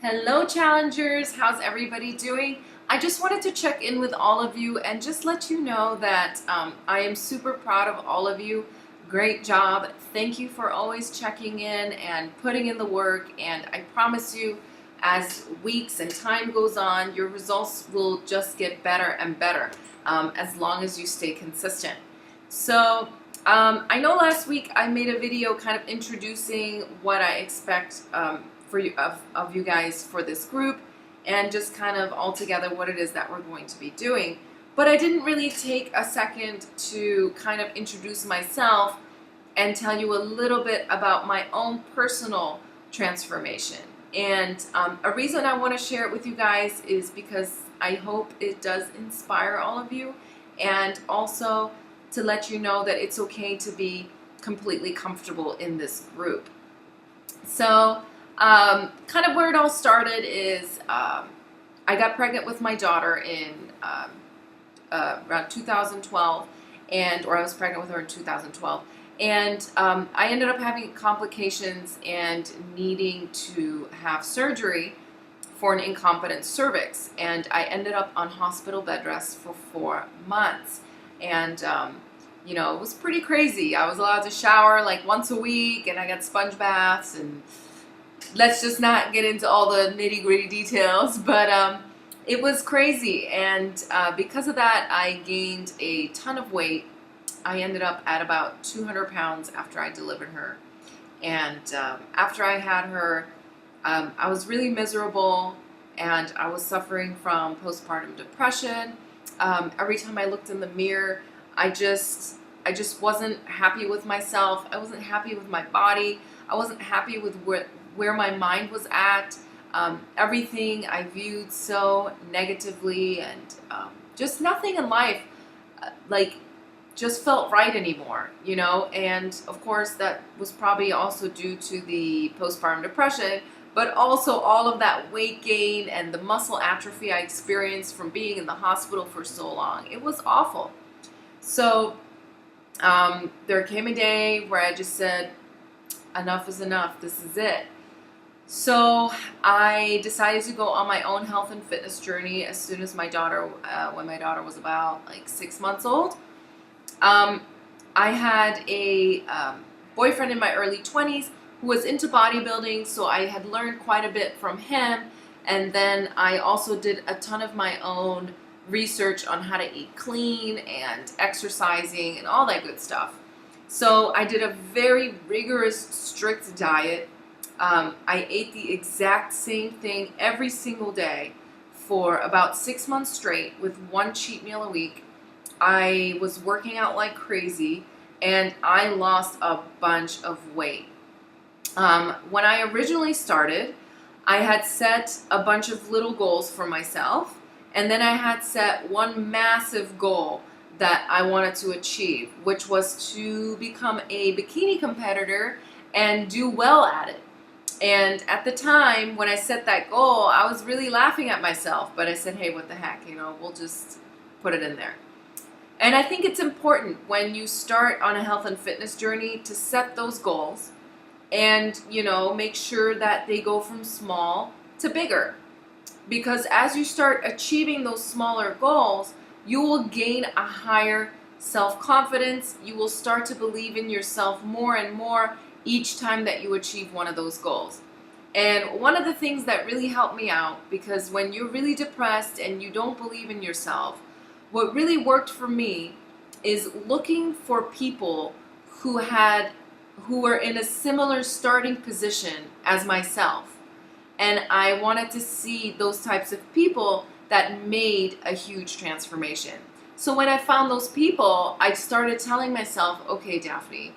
Hello, challengers. How's everybody doing? I just wanted to check in with all of you and just let you know that I am super proud of all of you. Great job. Thank you for always checking in and putting in the work. And I promise you, as weeks and time goes on, your results will just get better and better as long as you stay consistent. So, I know last week I made a video kind of introducing what I expect for you of you guys for this group and just kind of altogether what it is that we're going to be doing. But I didn't really take a second to kind of introduce myself and tell you a little bit about my own personal transformation. And a reason I want to share it with you guys is because I hope it does inspire all of you, and also to let you know that it's okay to be completely comfortable in this group. So, kind of where it all started is I got pregnant with my daughter in around 2012, or I was pregnant with her in 2012. And I ended up having complications and needing to have surgery for an incompetent cervix. And I ended up on hospital bed rest for 4 months. And, it was pretty crazy. I was allowed to shower like once a week, and I got sponge baths, and let's just not get into all the nitty-gritty details. But it was crazy. And because of that, I gained a ton of weight. I ended up at about 200 pounds after I delivered her. And after I had her, I was really miserable, and I was suffering from postpartum depression. Every time I looked in the mirror, I just wasn't happy with myself. I wasn't happy with my body. I wasn't happy with where my mind was at. Everything I viewed so negatively, and just nothing in life just felt right anymore, and of course that was probably also due to the postpartum depression, but also all of that weight gain and the muscle atrophy I experienced from being in the hospital for so long. It was awful. So there came a day where I just said, enough is enough, this is it. So I decided to go on my own health and fitness journey as soon as my daughter, when my daughter was about like 6 months old. I had a boyfriend in my early 20s who was into bodybuilding, so I had learned quite a bit from him. And then I also did a ton of my own research on how to eat clean and exercising and all that good stuff. So I did a very rigorous, strict diet. I ate the exact same thing every single day for about 6 months straight with one cheat meal a week. I was working out like crazy, and I lost a bunch of weight. When I originally started, I had set a bunch of little goals for myself, and then I had set one massive goal that I wanted to achieve, which was to become a bikini competitor and do well at it. And at the time when I set that goal, I was really laughing at myself, but I said, hey, what the heck, we'll just put it in there. And I think it's important when you start on a health and fitness journey to set those goals and, make sure that they go from small to bigger. Because as you start achieving those smaller goals, you will gain a higher self-confidence. You will start to believe in yourself more and more each time that you achieve one of those goals. And one of the things that really helped me out, because when you're really depressed and you don't believe in yourself, what really worked for me is looking for people who were in a similar starting position as myself. And I wanted to see those types of people that made a huge transformation. So when I found those people, I started telling myself, okay, Daphne,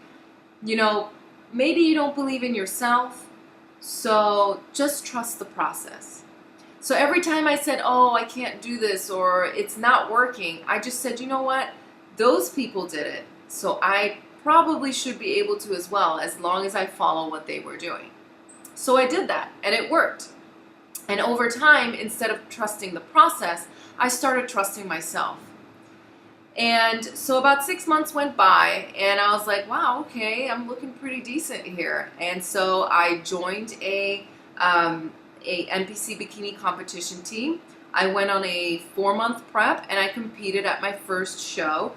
maybe you don't believe in yourself, so just trust the process. So every time I said, oh, I can't do this, or it's not working, I just said, you know what? Those people did it, so I probably should be able to as well, as long as I follow what they were doing. So I did that, and it worked. And over time, instead of trusting the process, I started trusting myself. And so about 6 months went by, and I was like, wow, okay, I'm looking pretty decent here. And so I joined a a NPC bikini competition team. I went on a 4-month prep and I competed at my first show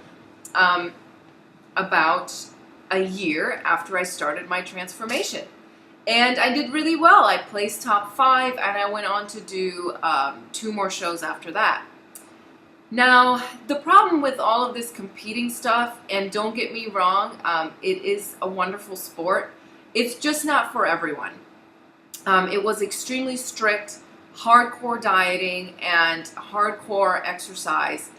about a year after I started my transformation. And I did really well. I placed top 5 and I went on to do 2 more shows after that. Now, the problem with all of this competing stuff, and don't get me wrong, it is a wonderful sport. It's just not for everyone. It was extremely strict, hardcore dieting and hardcore exercise.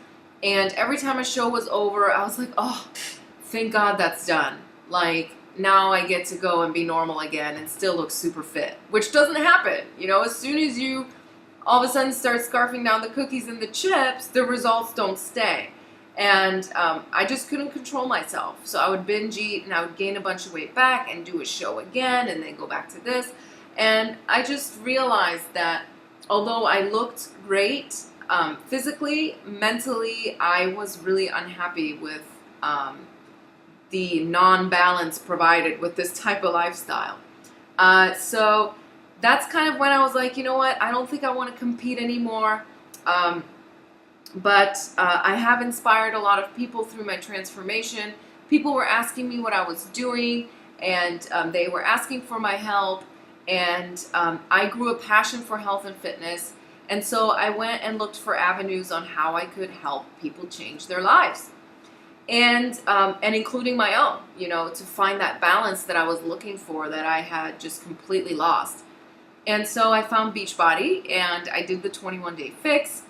And every time a show was over, I was like, oh, thank God that's done. Like, now I get to go and be normal again and still look super fit, which doesn't happen. You know, as soon as you all of a sudden start scarfing down the cookies and the chips, the results don't stay. And I just couldn't control myself. So I would binge eat and I would gain a bunch of weight back and do a show again and then go back to this. And I just realized that although I looked great physically, mentally, I was really unhappy with the non-balance provided with this type of lifestyle. So that's kind of when I was like, you know what, I don't think I want to compete anymore. But I have inspired a lot of people through my transformation. People were asking me what I was doing, and they were asking for my help. And I grew a passion for health and fitness. And so I went and looked for avenues on how I could help people change their lives. And including my own, you know, to find that balance that I was looking for that I had just completely lost. And so I found Beachbody and I did the 21-day fix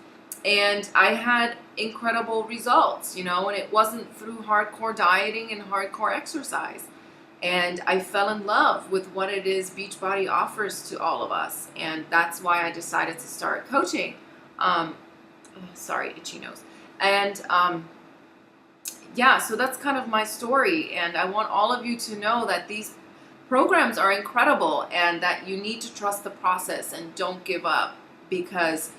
and I had incredible results, you know, and it wasn't through hardcore dieting and hardcore exercise. And I fell in love with what it is Beachbody offers to all of us. And that's why I decided to start coaching. Sorry, itchy nose. And yeah, so that's kind of my story. And I want all of you to know that these programs are incredible and that you need to trust the process and don't give up, because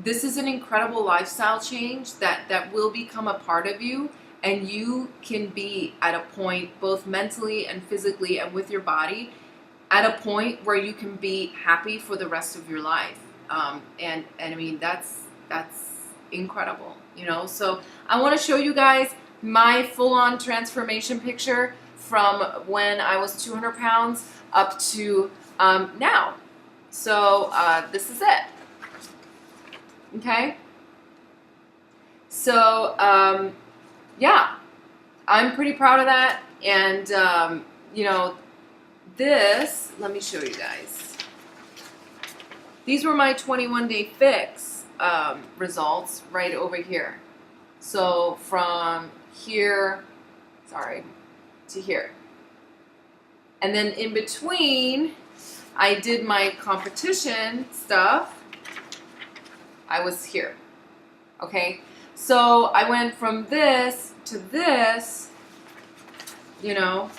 this is an incredible lifestyle change that will become a part of you, and you can be at a point both mentally and physically and with your body at a point where you can be happy for the rest of your life. And I mean, that's incredible, you know? So I want to show you guys my full-on transformation picture from when I was 200 pounds up to now. So this is it. Okay? So yeah, I'm pretty proud of that. And you know, this, let me show you guys. These were my 21-day fix results right over here. So from here, sorry, to here. And then in between, I did my competition stuff. I was here. Okay? So I went from this to this, you know,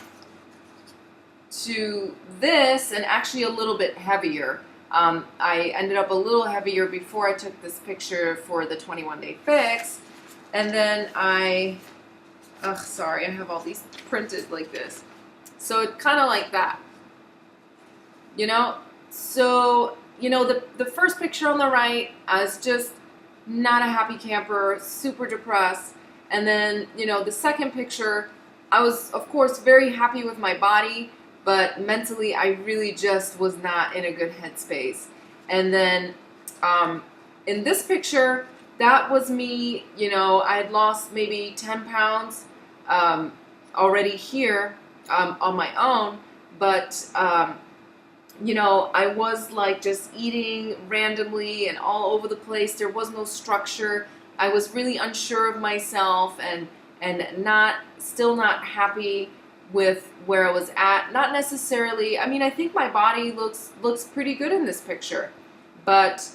to this, and actually a little bit heavier. I ended up a little heavier before I took this picture for the 21-day fix. And then sorry, I have all these printed like this. So it's kind of like that, you know? So, you know, the first picture on the right, I was just not a happy camper, super depressed. And then, you know, the second picture, I was, of course, very happy with my body, but mentally I really just was not in a good headspace. And then in this picture, that was me, you know, I had lost maybe 10 pounds already here on my own, but you know, I was like just eating randomly and all over the place. There was no structure. I was really unsure of myself and still not happy with where I was at. Not necessarily, I mean, I think my body looks pretty good in this picture, but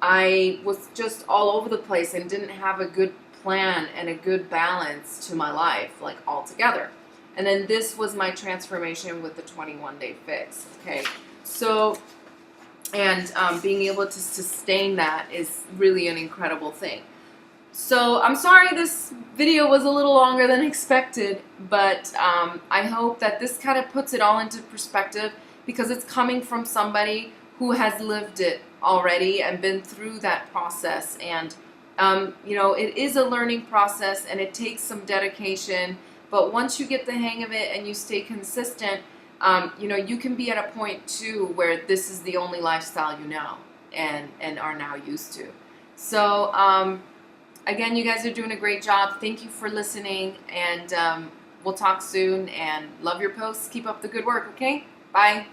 I was just all over the place and didn't have a good plan and a good balance to my life, like altogether. And then this was my transformation with the 21-day fix, okay? So, and being able to sustain that is really an incredible thing. So I'm sorry this video was a little longer than expected, but I hope that this kind of puts it all into perspective, because it's coming from somebody who has lived it already and been through that process. And you know, it is a learning process and it takes some dedication, but once you get the hang of it and you stay consistent, you know, you can be at a point too where this is the only lifestyle you know and are now used to. So again, you guys are doing a great job. Thank you for listening, and we'll talk soon, and love your posts. Keep up the good work, okay? Bye.